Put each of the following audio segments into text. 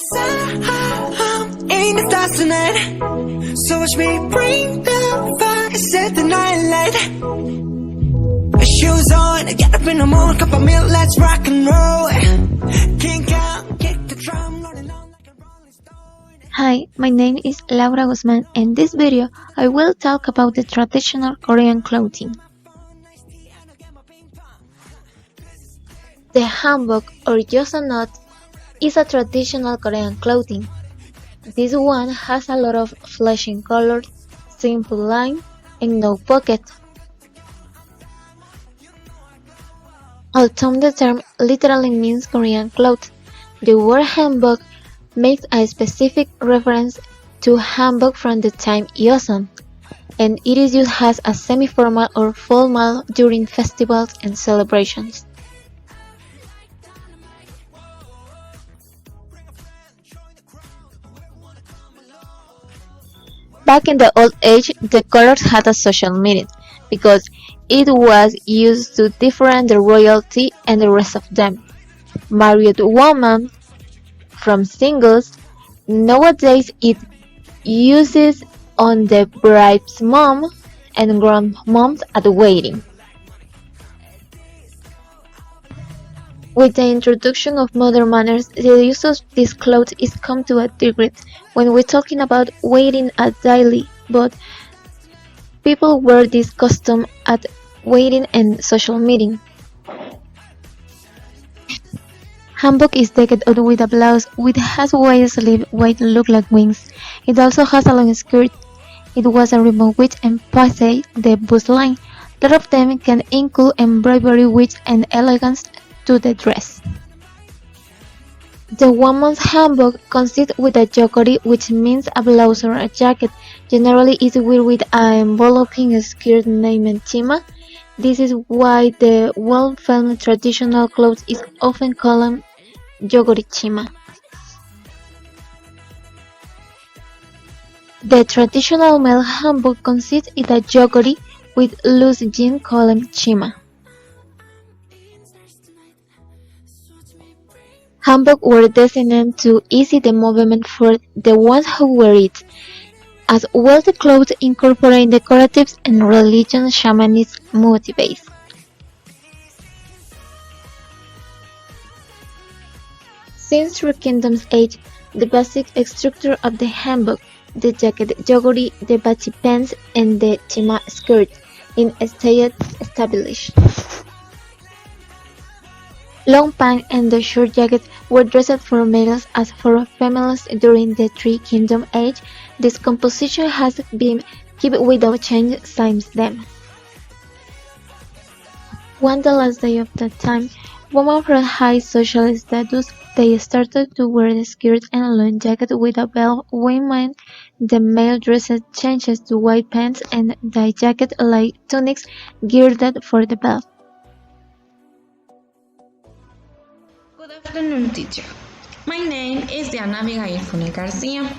sun in the stars tonight. So watch me bring the fire, set the night light. Shoes on, get up in the morning, cup of milk, let's rock and roll. Kink out, kick the drum, rolling on like a rolling stone. Hi, my name is Laura Guzman, and in this video I will talk about the traditional Korean clothing. The hanbok or yosanot is a traditional Korean clothing. This one has a lot of flashing colors, simple line, and no pocket. Although the term literally means Korean clothes, the word hanbok makes a specific reference to hanbok from the time Joseon, and it is used as a semi-formal or formal during festivals and celebrations. Back in the old age, the colors had a social meaning, because it was used to differentiate the royalty and the rest of them. Married women from singles. Nowadays it uses on the bride's mom and grandmoms at the wedding. With the introduction of modern manners, the use of these clothes is come to a degree when we're talking about wearing a daily, but people wear this costume at wedding and social meeting. Hanbok is decked out with a blouse which has wide sleeves which look like wings. It also has a long skirt. It was a ribbon which emphasized the bust line. A lot of them can include embroidery which and elegance to the dress. The woman's hanbok consists with a yokori, which means a blouse or a jacket. Generally is worn with an enveloping skirt named chima. This is why the well-filmed traditional clothes is often called yokori chima. The traditional male hanbok consists in a yokori with loose jeans called chima. Hanbok were designed to ease the movement for the ones who wear it. As well, the clothes incorporate decoratives and religious shamanistic motifs. Since Three Kingdoms age, the basic structure of the hanbok, the jacket, yogori, the bachi pants, and the chima skirt, in stayed established. Long pants and the short jacket were dressed for males as for females during the Three Kingdom age. This composition has been kept without change since then. One the last day of that time, women from high social status they started to wear the skirt and long jacket with a belt. Women, the male dresses changes to white pants and the jacket like tunics girded for the belt. Good afternoon, teacher. My name is Diana Abigail Funes Garcia.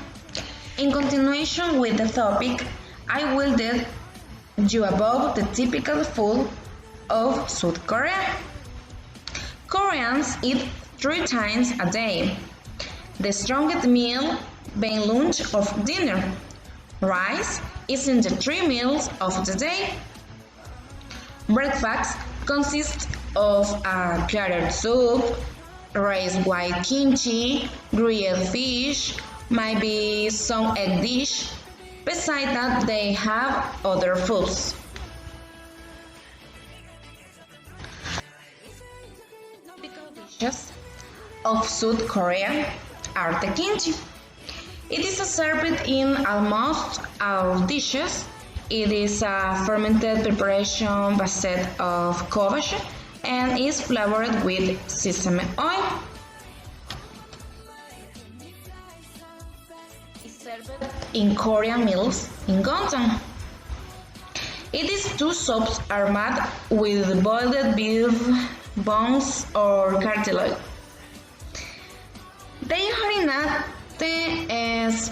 In continuation with the topic, I will tell you about the typical food of South Korea. Koreans eat 3 times a day. The strongest meal being lunch or dinner. Rice is in the 3 meals of the day. Breakfast consists of a clear soup, rice white kimchi, grilled fish, maybe some egg dish. Besides that, they have other foods. Typical dishes of South Korea are the kimchi. It is served in almost all dishes. It is a fermented preparation based of cabbage and is flavored with sesame oil. It's served in Korean meals in Gontan. It is 2 soups are made with boiled beef, bones or cartilage. They are as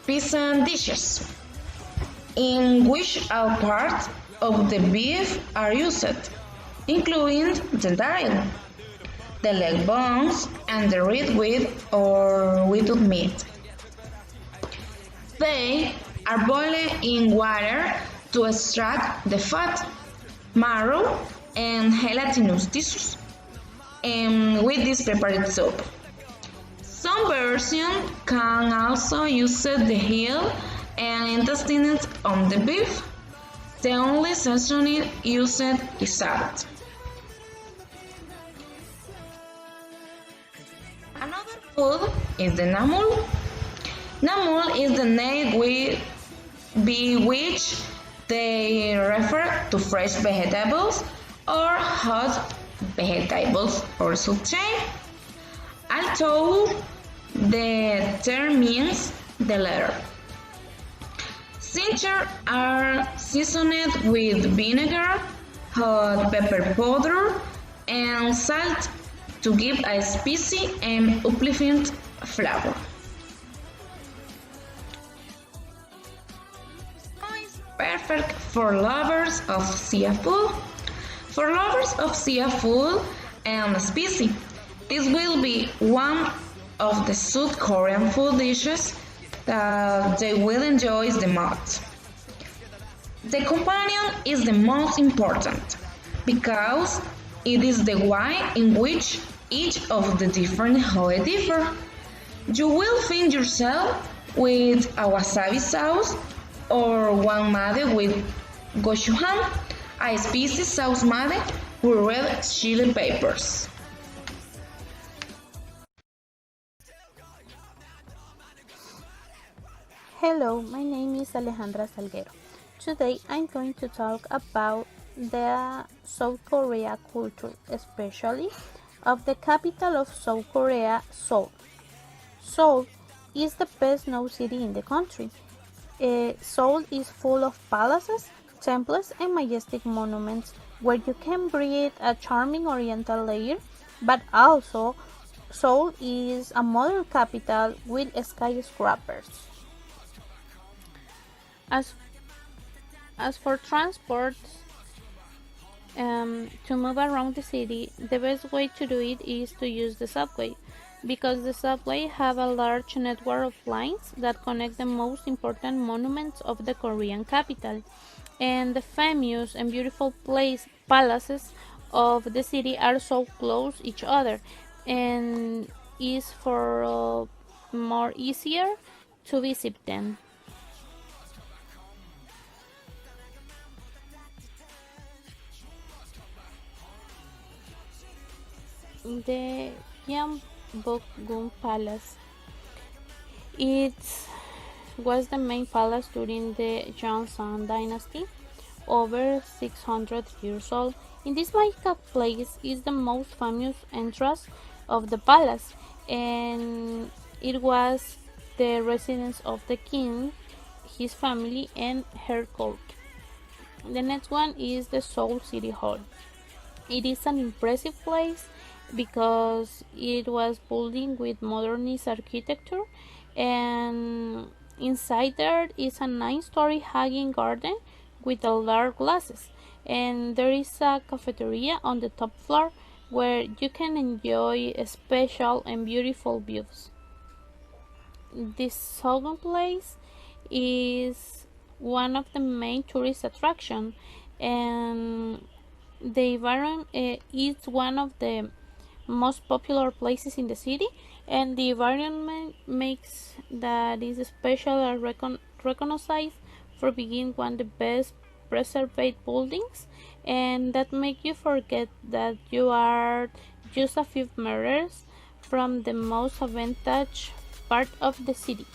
peasant dishes, in which all parts of the beef are used, including the dial. the leg bones, and the red wheat or wheated meat. They are boiled in water to extract the fat, marrow, and gelatinous tissues with this prepared soup. Some versions can also use the heel and intestines on the beef. The only seasoning used is salt. Another food is the namul. Namul is the name by which they refer to fresh vegetables or hot vegetables or sauté. Although the term means the letter. Cincture are seasoned with vinegar, hot pepper powder, and salt to give a spicy and uplifting flavor. It's perfect for lovers of seafood. For lovers of seafood and spicy, this will be one of the South Korean food dishes that they will enjoy the most. The companion is the most important because it is the way in which each of the different holidays differ. You will find yourself with a wasabi sauce or one made with gochujang, a spicy sauce made with red chili peppers. Hello, my name is Alejandra Salguero. Today I'm going to talk about the South Korea culture, especially of the capital of South Korea, Seoul. Seoul is the best known city in the country. Seoul is full of palaces, temples, and majestic monuments where you can breathe a charming oriental air, but also Seoul is a modern capital with skyscrapers. As for transport, to move around the city, the best way to do it is to use the subway, because the subway have a large network of lines that connect the most important monuments of the Korean capital, and the famous and beautiful palaces of the city are so close each other, and is for more easier to visit them. The Gyeongbokgung Palace. It was the main palace during the Joseon dynasty, over 600 years old. In this magical place is the most famous entrance of the palace, and it was the residence of the king, his family, and her court. The next one is the Seoul City Hall. It is an impressive place because it was building with modernist architecture, and inside there is a 9-story hanging garden with a large glasses, and there is a cafeteria on the top floor where you can enjoy special and beautiful views. This southern place is one of the main tourist attractions, and the environment is one of the most popular places in the city, and the environment makes that is special and recognized for being one of the best preserved buildings, and that make you forget that you are just a few meters from the most advantaged part of the city.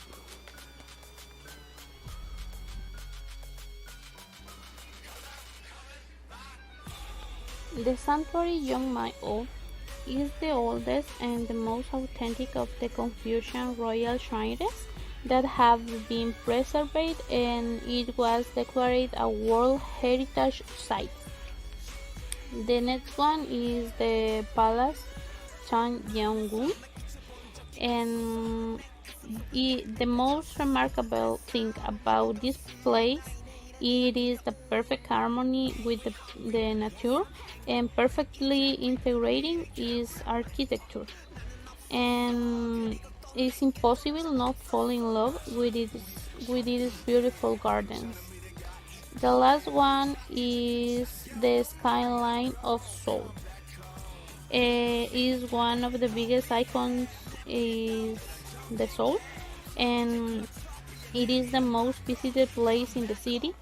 The sanctuary Yongmyo is the oldest and the most authentic of the Confucian royal shrines that have been preserved, and it was declared a World Heritage Site. The next one is the Palace Chanyeonggung, and the most remarkable thing about this place It is the perfect harmony with the nature and perfectly integrating its architecture. And it's impossible not fall in love with its beautiful gardens. The last one is the skyline of Seoul. Is one of the biggest icons is the Seoul, and it is the most visited place in the city.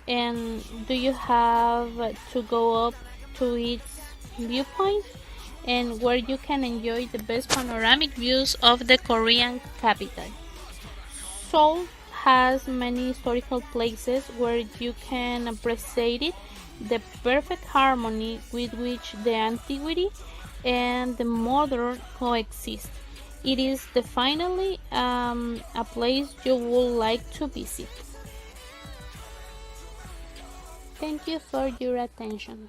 And do you have to go up to its viewpoint and where you can enjoy the best panoramic views of the Korean capital. Seoul has many historical places where you can appreciate it, the perfect harmony with which the antiquity and the modern coexist. It is definitely a place you would like to visit. Thank you for your attention.